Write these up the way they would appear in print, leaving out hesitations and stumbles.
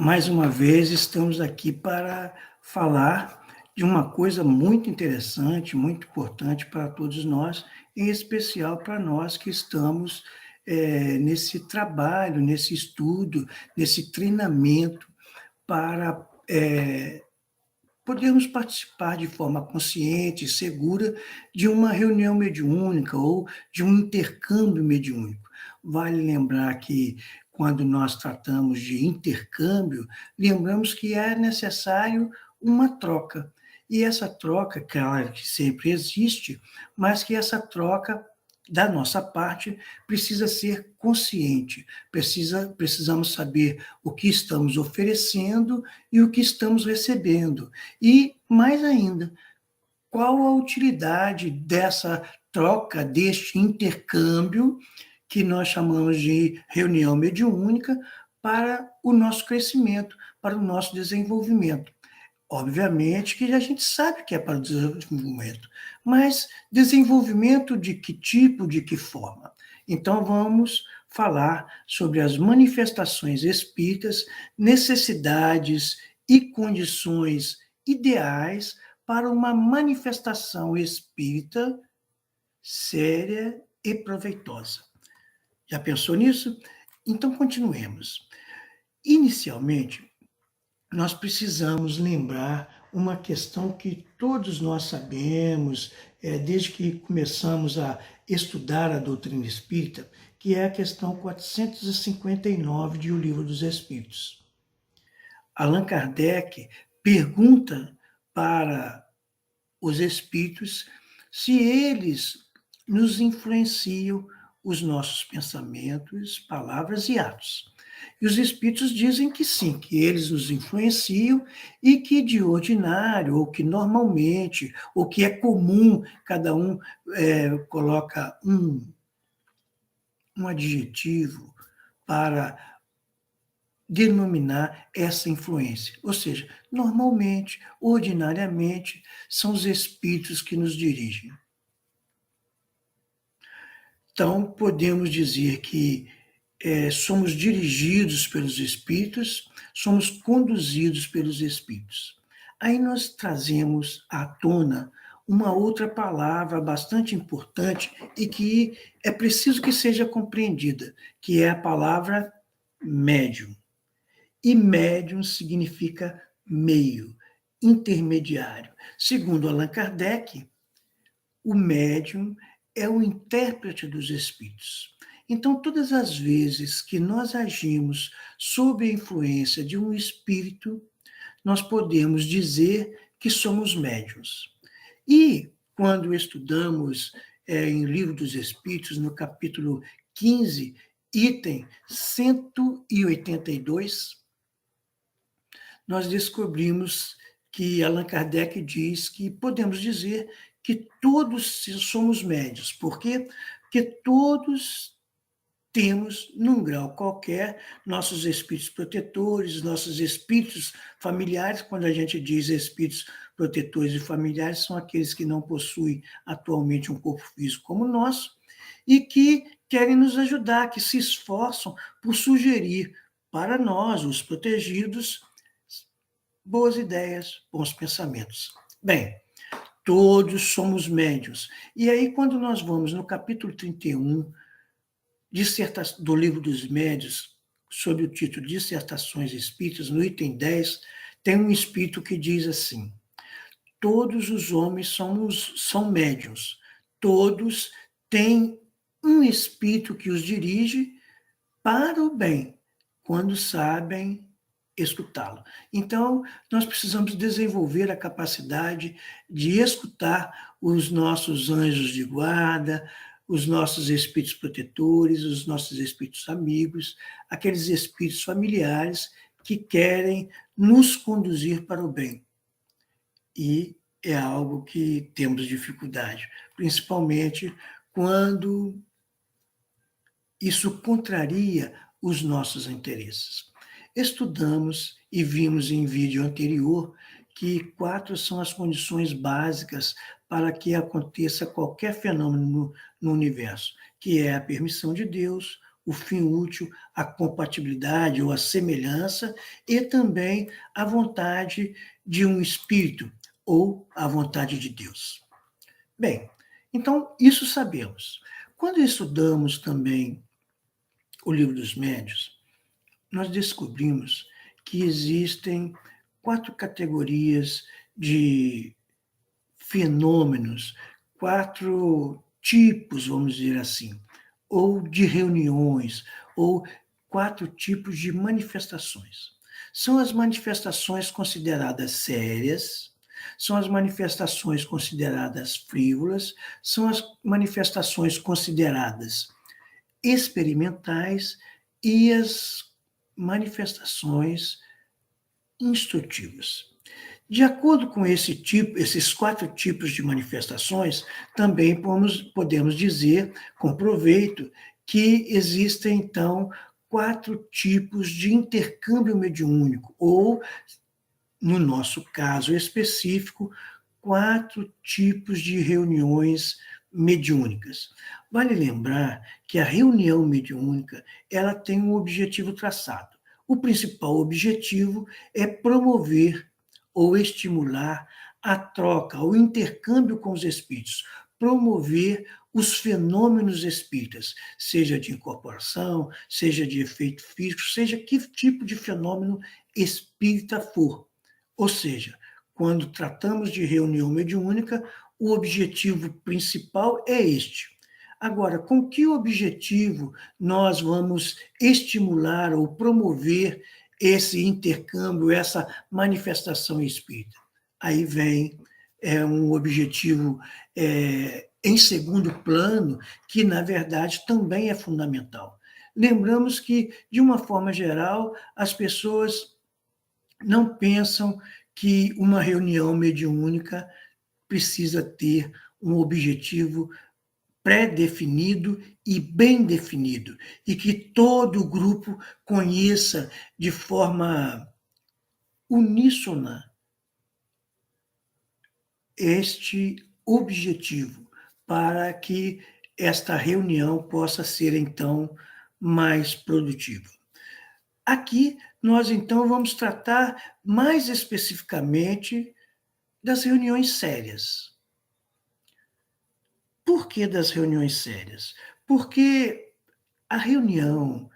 Mais uma vez estamos aqui para falar de uma coisa muito interessante, muito importante para todos nós, em especial para nós que estamos nesse trabalho, nesse estudo, nesse treinamento para podermos participar de forma consciente e segura de uma reunião mediúnica ou de um intercâmbio mediúnico. Vale lembrar que, quando nós tratamos de intercâmbio, lembramos que é necessário uma troca. E essa troca, claro que sempre existe, mas que essa troca, da nossa parte, precisa ser consciente, precisamos saber o que estamos oferecendo e o que estamos recebendo. E, mais ainda, qual a utilidade dessa troca, deste intercâmbio, que nós chamamos de reunião mediúnica, para o nosso crescimento, para o nosso desenvolvimento. Obviamente que a gente sabe que é para o desenvolvimento, mas desenvolvimento de que tipo, de que forma? Então, vamos falar sobre as manifestações espíritas, necessidades e condições ideais para uma manifestação espírita séria e proveitosa. Já pensou nisso? Então, continuemos. Inicialmente, nós precisamos lembrar uma questão que todos nós sabemos, desde que começamos a estudar a doutrina espírita, que é a questão 459 de O Livro dos Espíritos. Allan Kardec pergunta para os espíritos se eles nos influenciam os nossos pensamentos, palavras e atos. E os espíritos dizem que sim, que eles nos influenciam e que de ordinário, ou que normalmente, ou que é comum, cada um coloca um adjetivo para denominar essa influência. Ou seja, normalmente, ordinariamente, são os espíritos que nos dirigem. Então, podemos dizer que somos dirigidos pelos espíritos, somos conduzidos pelos espíritos. Aí nós trazemos à tona uma outra palavra bastante importante e que é preciso que seja compreendida, que é a palavra médium. E médium significa meio, intermediário. Segundo Allan Kardec, o médium é o intérprete dos espíritos. Então, todas as vezes que nós agimos sob a influência de um espírito, nós podemos dizer que somos médiuns. E, quando estudamos em Livro dos Espíritos, no capítulo 15, item 182, nós descobrimos que Allan Kardec diz que podemos dizer que todos somos médiuns. Por quê? Porque todos temos, num grau qualquer, nossos espíritos protetores, nossos espíritos familiares. Quando a gente diz espíritos protetores e familiares, são aqueles que não possuem atualmente um corpo físico como o nosso e que querem nos ajudar, que se esforçam por sugerir para nós, os protegidos, boas ideias, bons pensamentos. Bem, todos somos médiuns. E aí, quando nós vamos no capítulo 31, do Livro dos Médiuns, sob o título Dissertações Espíritas, no item 10, tem um espírito que diz assim: todos os homens são médiuns, todos têm um espírito que os dirige para o bem, quando sabem escutá-lo. Então, nós precisamos desenvolver a capacidade de escutar os nossos anjos de guarda, os nossos espíritos protetores, os nossos espíritos amigos, aqueles espíritos familiares que querem nos conduzir para o bem. E é algo que temos dificuldade, principalmente quando isso contraria os nossos interesses. Estudamos e vimos em vídeo anterior que 4 são as condições básicas para que aconteça qualquer fenômeno no universo, que é a permissão de Deus, o fim útil, a compatibilidade ou a semelhança, e também a vontade de um espírito ou a vontade de Deus. Bem, então isso sabemos. Quando estudamos também o Livro dos Médiuns, nós descobrimos que existem 4 categorias de fenômenos, 4 tipos, vamos dizer assim, ou de reuniões, ou 4 tipos de manifestações. São as manifestações consideradas sérias, são as manifestações consideradas frívolas, são as manifestações consideradas experimentais e as manifestações instrutivas. De acordo com esses 4 tipos de manifestações, também podemos dizer, com proveito, que existem, então, 4 tipos de intercâmbio mediúnico, ou, no nosso caso específico, 4 tipos de reuniões mediúnicas. Vale lembrar que a reunião mediúnica ela tem um objetivo traçado. O principal objetivo é promover ou estimular a troca, o intercâmbio com os espíritos, promover os fenômenos espíritas, seja de incorporação, seja de efeito físico, seja que tipo de fenômeno espírita for. Ou seja, quando tratamos de reunião mediúnica, o objetivo principal é este. Agora, com que objetivo nós vamos estimular ou promover esse intercâmbio, essa manifestação espírita? Aí vem um objetivo em segundo plano, que, na verdade, também é fundamental. Lembramos que, de uma forma geral, as pessoas não pensam que uma reunião mediúnica precisa ter um objetivo pré-definido e bem definido, e que todo o grupo conheça de forma uníssona este objetivo, para que esta reunião possa ser, então, mais produtiva. Aqui, nós, então, vamos tratar mais especificamente das reuniões sérias. Por que das reuniões sérias? Porque a reunião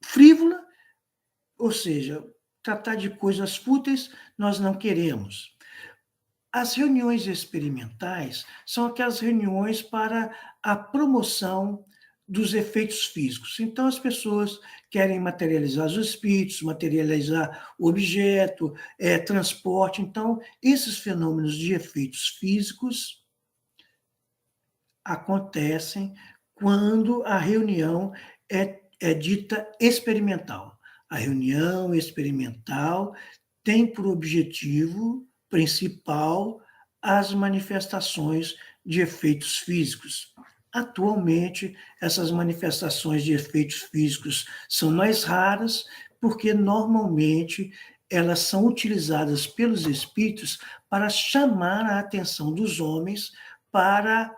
frívola, ou seja, tratar de coisas fúteis, nós não queremos. As reuniões experimentais são aquelas reuniões para a promoção dos efeitos físicos. Então, as pessoas querem materializar os espíritos, materializar o objeto, transporte. Então, esses fenômenos de efeitos físicos acontecem quando a reunião é dita experimental. A reunião experimental tem por objetivo principal as manifestações de efeitos físicos. Atualmente, essas manifestações de efeitos físicos são mais raras, porque normalmente elas são utilizadas pelos espíritos para chamar a atenção dos homens para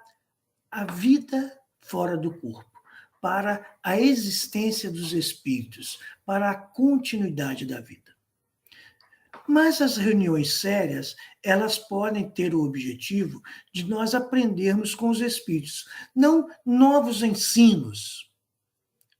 a vida fora do corpo, para a existência dos espíritos, para a continuidade da vida. Mas as reuniões sérias, elas podem ter o objetivo de nós aprendermos com os espíritos, não novos ensinos,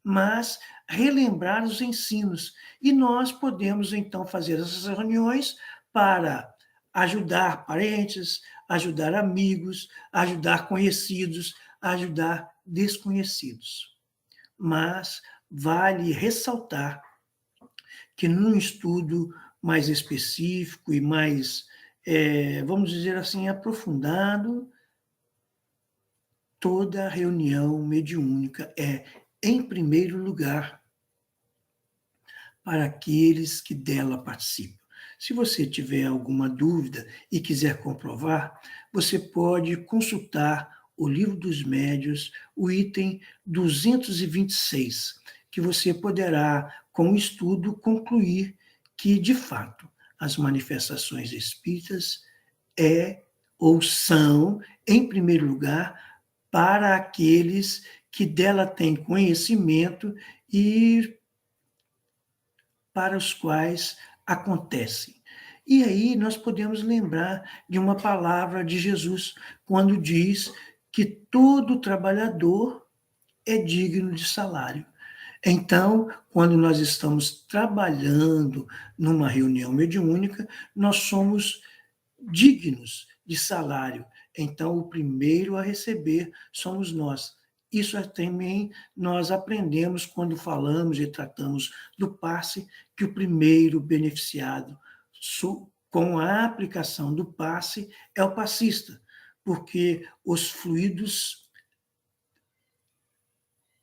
mas relembrar os ensinos. E nós podemos, então, fazer essas reuniões para ajudar parentes, ajudar amigos, ajudar conhecidos, ajudar desconhecidos. Mas vale ressaltar que num estudo mais específico e mais, vamos dizer assim, aprofundado, toda reunião mediúnica é, em primeiro lugar, para aqueles que dela participam. Se você tiver alguma dúvida e quiser comprovar, você pode consultar o Livro dos Médiuns, o item 226, que você poderá, com o estudo, concluir que, de fato, as manifestações espíritas ou são, em primeiro lugar, para aqueles que dela tem conhecimento e para os quais acontecem. E aí nós podemos lembrar de uma palavra de Jesus, quando diz que todo trabalhador é digno de salário. Então, quando nós estamos trabalhando numa reunião mediúnica, nós somos dignos de salário. Então, o primeiro a receber somos nós. Isso também nós aprendemos quando falamos e tratamos do passe, que o primeiro beneficiado com a aplicação do passe é o passista, porque os fluidos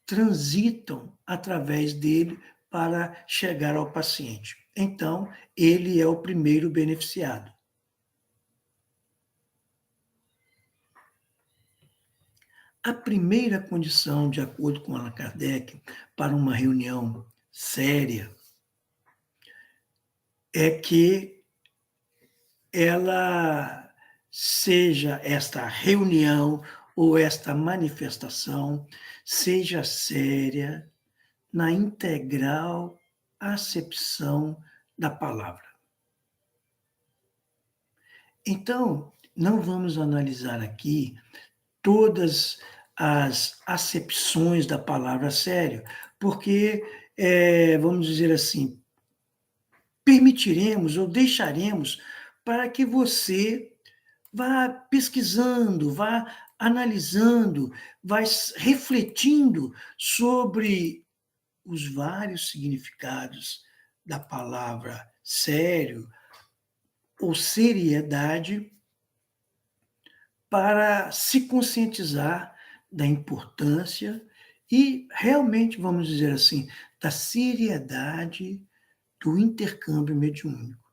transitam através dele para chegar ao paciente. Então, ele é o primeiro beneficiado. A primeira condição, de acordo com Allan Kardec, para uma reunião séria é que ela seja, esta reunião ou esta manifestação, seja séria na integral acepção da palavra. Então, não vamos analisar aqui todas as acepções da palavra sério, porque, vamos dizer assim, permitiremos ou deixaremos para que você vá pesquisando, vá analisando, vá refletindo sobre os vários significados da palavra sério ou seriedade para se conscientizar da importância e realmente, vamos dizer assim, da seriedade do intercâmbio mediúnico,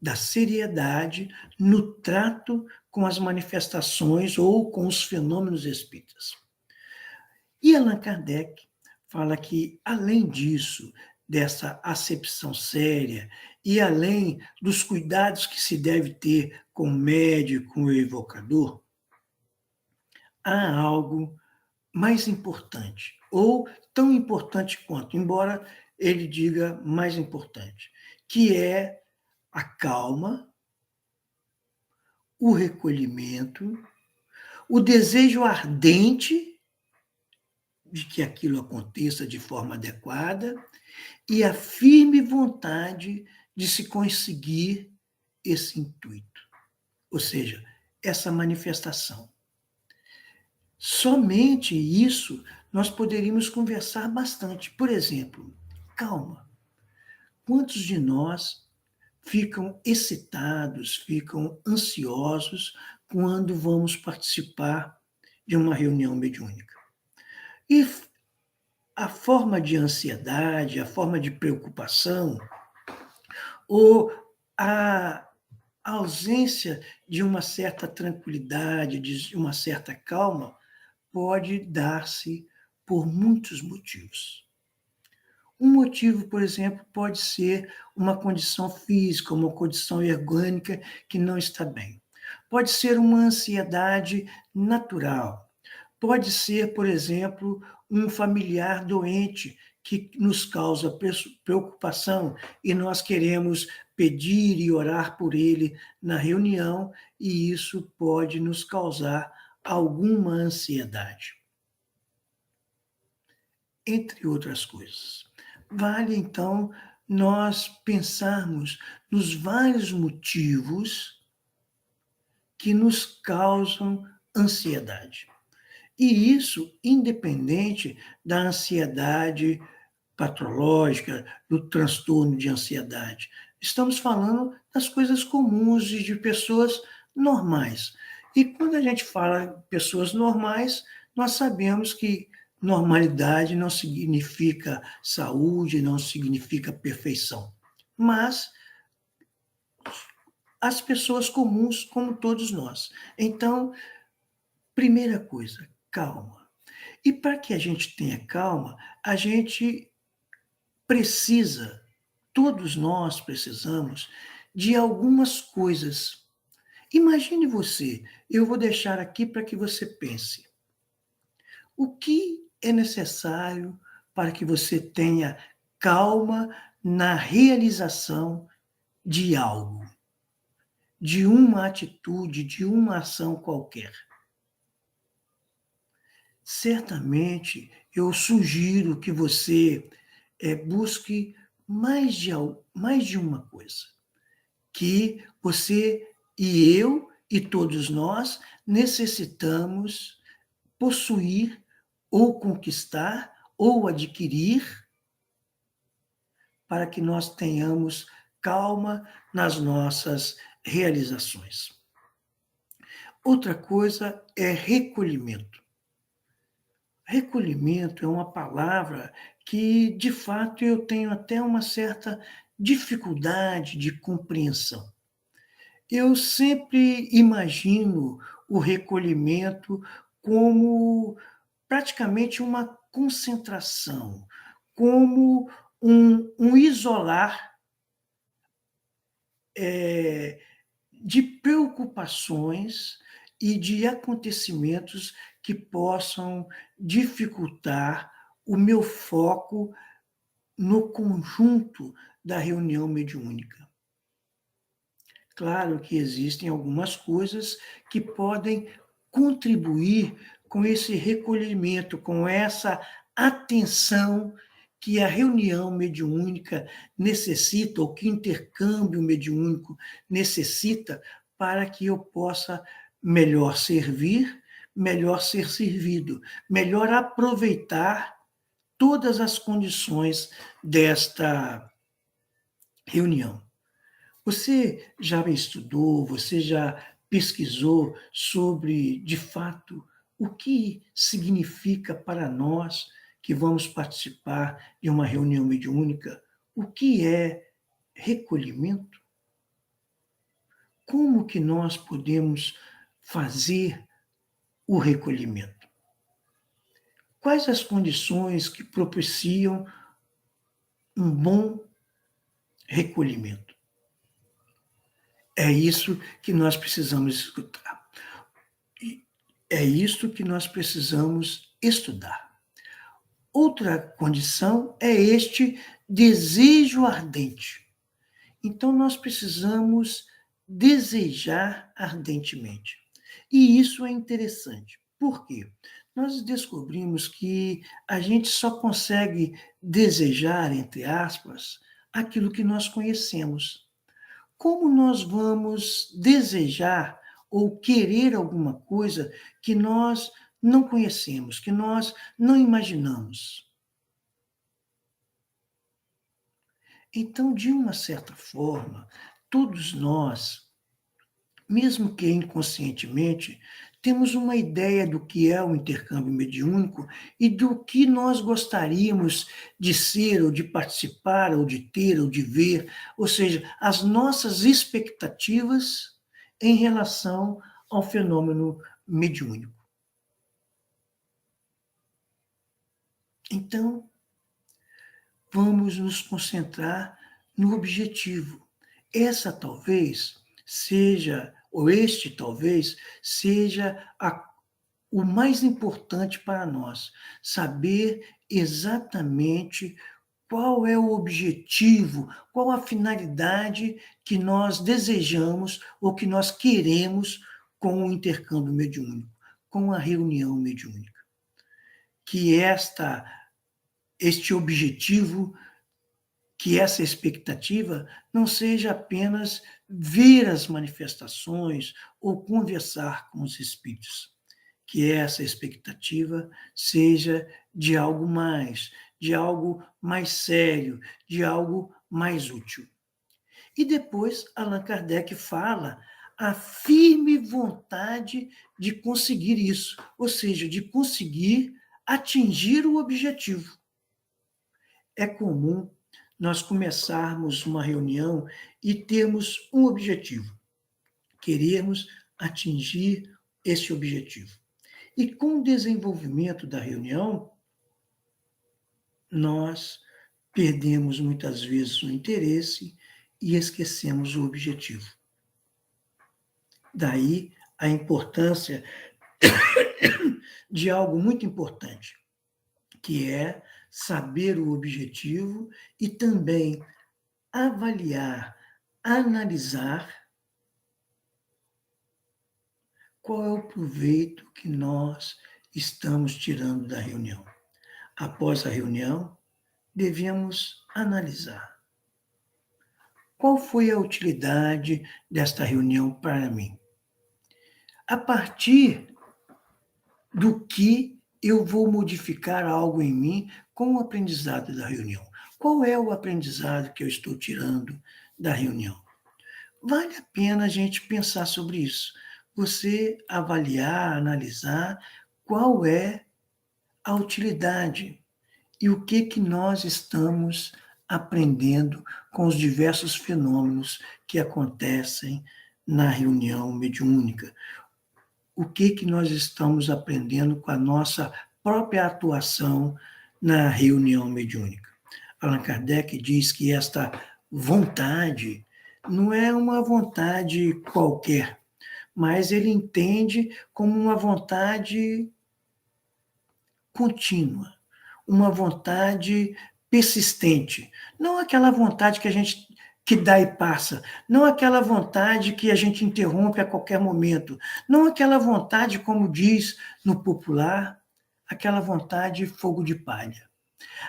da seriedade no trato com as manifestações ou com os fenômenos espíritas. E Allan Kardec fala que, além disso, dessa acepção séria, e além dos cuidados que se deve ter com o médium, com o evocador, há algo mais importante, ou tão importante quanto, embora ele diga mais importante, que é a calma, o recolhimento, o desejo ardente de que aquilo aconteça de forma adequada e a firme vontade de se conseguir esse intuito, ou seja, essa manifestação. Somente isso nós poderíamos conversar bastante. Por exemplo, calma. Quantos de nós ficam excitados, ficam ansiosos quando vamos participar de uma reunião mediúnica? E a forma de ansiedade, a forma de preocupação, ou a ausência de uma certa tranquilidade, de uma certa calma, pode dar-se por muitos motivos. Um motivo, por exemplo, pode ser uma condição física, uma condição orgânica que não está bem. Pode ser uma ansiedade natural. Pode ser, por exemplo, um familiar doente que nos causa preocupação e nós queremos pedir e orar por ele na reunião, e isso pode nos causar alguma ansiedade, entre outras coisas. Vale, então, nós pensarmos nos vários motivos que nos causam ansiedade. E isso independente da ansiedade patológica, do transtorno de ansiedade. Estamos falando das coisas comuns e de pessoas normais. E quando a gente fala pessoas normais, nós sabemos que normalidade não significa saúde, não significa perfeição. Mas as pessoas comuns, como todos nós. Então, primeira coisa, calma. E para que a gente tenha calma, a gente precisa, todos nós precisamos, de algumas coisas. Imagine você, eu vou deixar aqui para que você pense. O que é necessário para que você tenha calma na realização de algo, de uma atitude, de uma ação qualquer. Certamente, eu sugiro que você busque mais de uma coisa, que você e eu e todos nós necessitamos possuir ou conquistar ou adquirir para que nós tenhamos calma nas nossas realizações. Outra coisa é recolhimento. Recolhimento é uma palavra que, de fato, eu tenho até uma certa dificuldade de compreensão. Eu sempre imagino o recolhimento como praticamente uma concentração, como um isolar de preocupações e de acontecimentos que possam dificultar o meu foco no conjunto da reunião mediúnica. Claro que existem algumas coisas que podem contribuir com esse recolhimento, com essa atenção que a reunião mediúnica necessita, ou que o intercâmbio mediúnico necessita, para que eu possa melhor servir, melhor ser servido, melhor aproveitar todas as condições desta reunião. Você já estudou, você já pesquisou sobre, de fato, o que significa para nós que vamos participar de uma reunião mediúnica? O que é recolhimento? Como que nós podemos fazer o recolhimento? Quais as condições que propiciam um bom recolhimento? É isso que nós precisamos escutar. É isso que nós precisamos estudar. Outra condição é este desejo ardente. Então, nós precisamos desejar ardentemente. E isso é interessante. Por quê? Nós descobrimos que a gente só consegue desejar, entre aspas, aquilo que nós conhecemos. Como nós vamos desejar ou querer alguma coisa que nós não conhecemos, que nós não imaginamos? Então, de uma certa forma, todos nós, mesmo que inconscientemente, temos uma ideia do que é o intercâmbio mediúnico e do que nós gostaríamos de ser, ou de participar, ou de ter, ou de ver, ou seja, as nossas expectativas em relação ao fenômeno mediúnico. Então, vamos nos concentrar no objetivo. Essa talvez seja, ou este talvez seja o mais importante para nós, saber exatamente qual é o objetivo, qual a finalidade que nós desejamos ou que nós queremos com o intercâmbio mediúnico, com a reunião mediúnica. Que este objetivo, que essa expectativa não seja apenas ver as manifestações ou conversar com os espíritos, que essa expectativa seja de algo mais sério, de algo mais útil. E depois Allan Kardec fala a firme vontade de conseguir isso, ou seja, de conseguir atingir o objetivo. É comum nós começarmos uma reunião e termos um objetivo. Queremos atingir esse objetivo. E com o desenvolvimento da reunião, nós perdemos muitas vezes o interesse e esquecemos o objetivo. Daí a importância de algo muito importante, que é saber o objetivo e também avaliar, analisar qual é o proveito que nós estamos tirando da reunião. Após a reunião, devemos analisar qual foi a utilidade desta reunião para mim. A partir do que eu vou modificar algo em mim com o aprendizado da reunião. Qual é o aprendizado que eu estou tirando da reunião? Vale a pena a gente pensar sobre isso. Você avaliar, analisar qual é a utilidade e o que nós estamos aprendendo com os diversos fenômenos que acontecem na reunião mediúnica. O que nós estamos aprendendo com a nossa própria atuação na reunião mediúnica. Allan Kardec diz que esta vontade não é uma vontade qualquer, mas ele entende como uma vontade contínua, uma vontade persistente, não aquela vontade que dá e passa, não aquela vontade que a gente interrompe a qualquer momento, não aquela vontade, como diz no popular, aquela vontade fogo de palha.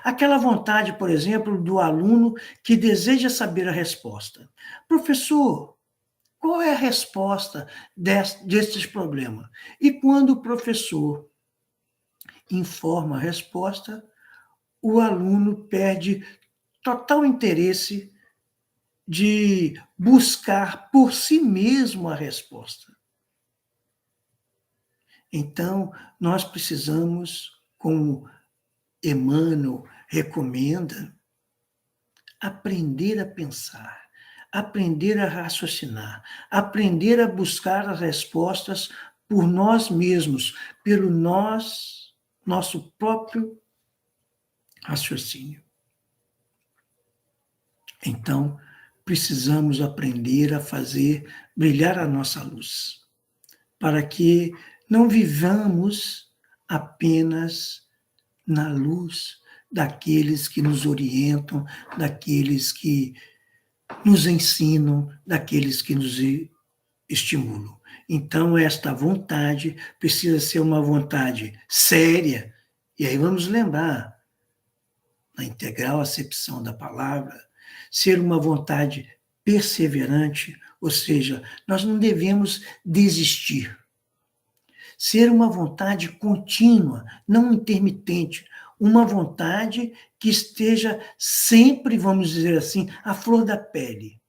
Aquela vontade, por exemplo, do aluno que deseja saber a resposta. Professor, qual é a resposta destes problemas? E quando o professor informa a resposta, o aluno perde total interesse de buscar por si mesmo a resposta. Então, nós precisamos, como Emmanuel recomenda, aprender a pensar, aprender a raciocinar, aprender a buscar as respostas por nós mesmos, pelo nosso próprio raciocínio. Então, precisamos aprender a fazer brilhar a nossa luz, para que não vivamos apenas na luz daqueles que nos orientam, daqueles que nos ensinam, daqueles que nos estimulam. Então, esta vontade precisa ser uma vontade séria, e aí vamos lembrar, na integral acepção da palavra, ser uma vontade perseverante, ou seja, nós não devemos desistir. Ser uma vontade contínua, não intermitente, uma vontade que esteja sempre, vamos dizer assim, à flor da pele.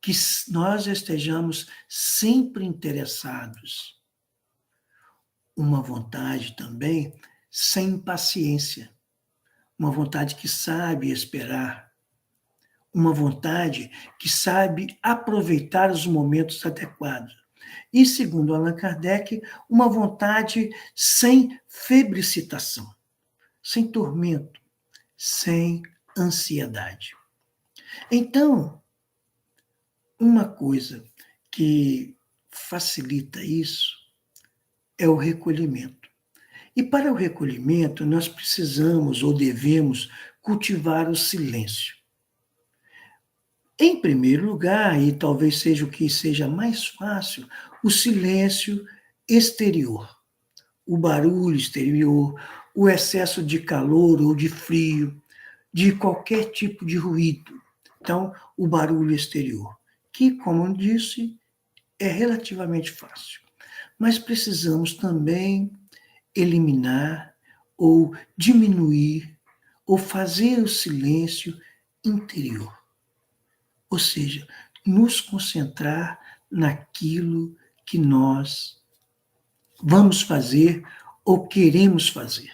Que nós estejamos sempre interessados. Uma vontade também sem impaciência. Uma vontade que sabe esperar. Uma vontade que sabe aproveitar os momentos adequados. E, segundo Allan Kardec, uma vontade sem febricitação, sem tormento, sem ansiedade. Então, uma coisa que facilita isso é o recolhimento. E para o recolhimento, nós precisamos ou devemos cultivar o silêncio. Em primeiro lugar, e talvez seja o que seja mais fácil, o silêncio exterior, o barulho exterior, o excesso de calor ou de frio, de qualquer tipo de ruído. Então, o barulho exterior, que, como eu disse, é relativamente fácil. Mas precisamos também eliminar ou diminuir ou fazer o silêncio interior. Ou seja, nos concentrar naquilo que nós vamos fazer ou queremos fazer.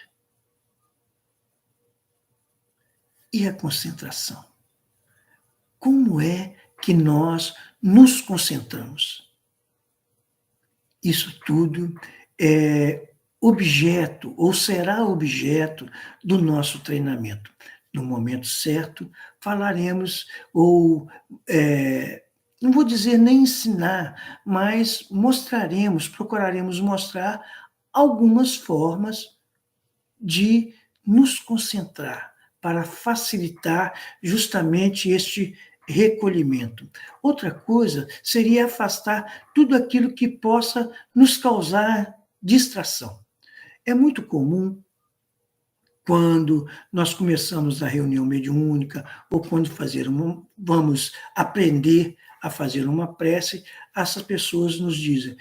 E a concentração? Como é que nós nos concentramos? Isso tudo é objeto, ou será objeto, do nosso treinamento. No momento certo, falaremos, ou não vou dizer nem ensinar, mas procuraremos mostrar algumas formas de nos concentrar, para facilitar justamente este recolhimento. Outra coisa seria afastar tudo aquilo que possa nos causar distração. É muito comum, quando nós começamos a reunião mediúnica, ou quando vamos aprender a fazer uma prece, essas pessoas nos dizem: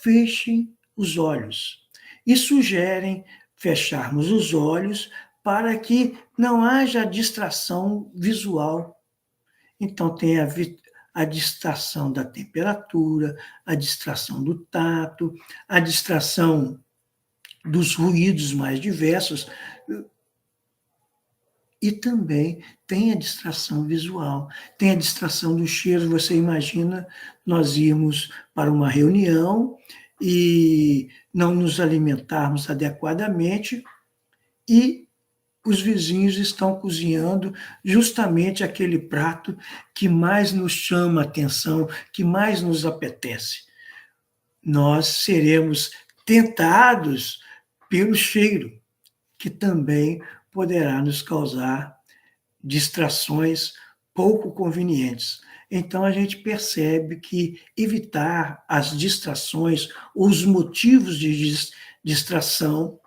fechem os olhos. E sugerem fecharmos os olhos para que não haja distração visual. Então, tem a distração da temperatura, a distração do tato, a distração dos ruídos mais diversos, e também tem a distração visual, tem a distração do cheiro. Você imagina nós irmos para uma reunião e não nos alimentarmos adequadamente e os vizinhos estão cozinhando justamente aquele prato que mais nos chama a atenção, que mais nos apetece. Nós seremos tentados pelo cheiro, que também poderá nos causar distrações pouco convenientes. Então, a gente percebe que evitar as distrações, os motivos de distração,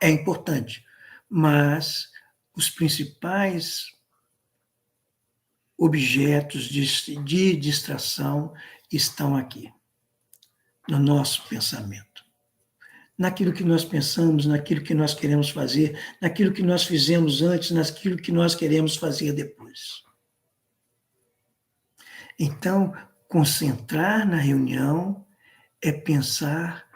é importante, mas os principais objetos de distração estão aqui, no nosso pensamento, naquilo que nós pensamos, naquilo que nós queremos fazer, naquilo que nós fizemos antes, naquilo que nós queremos fazer depois. Então, concentrar na reunião é pensar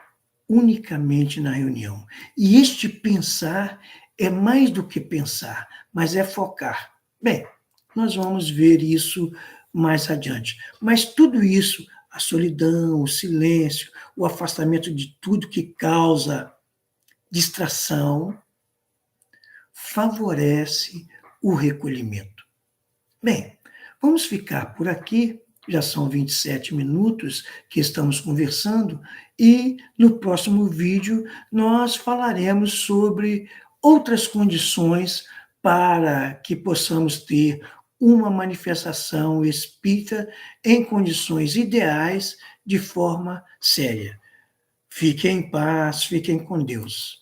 unicamente na reunião. E este pensar é mais do que pensar, mas é focar. Bem, nós vamos ver isso mais adiante. Mas tudo isso, a solidão, o silêncio, o afastamento de tudo que causa distração, favorece o recolhimento. Bem, vamos ficar por aqui. Já são 27 minutos que estamos conversando e no próximo vídeo nós falaremos sobre outras condições para que possamos ter uma manifestação espírita em condições ideais de forma séria. Fiquem em paz, fiquem com Deus.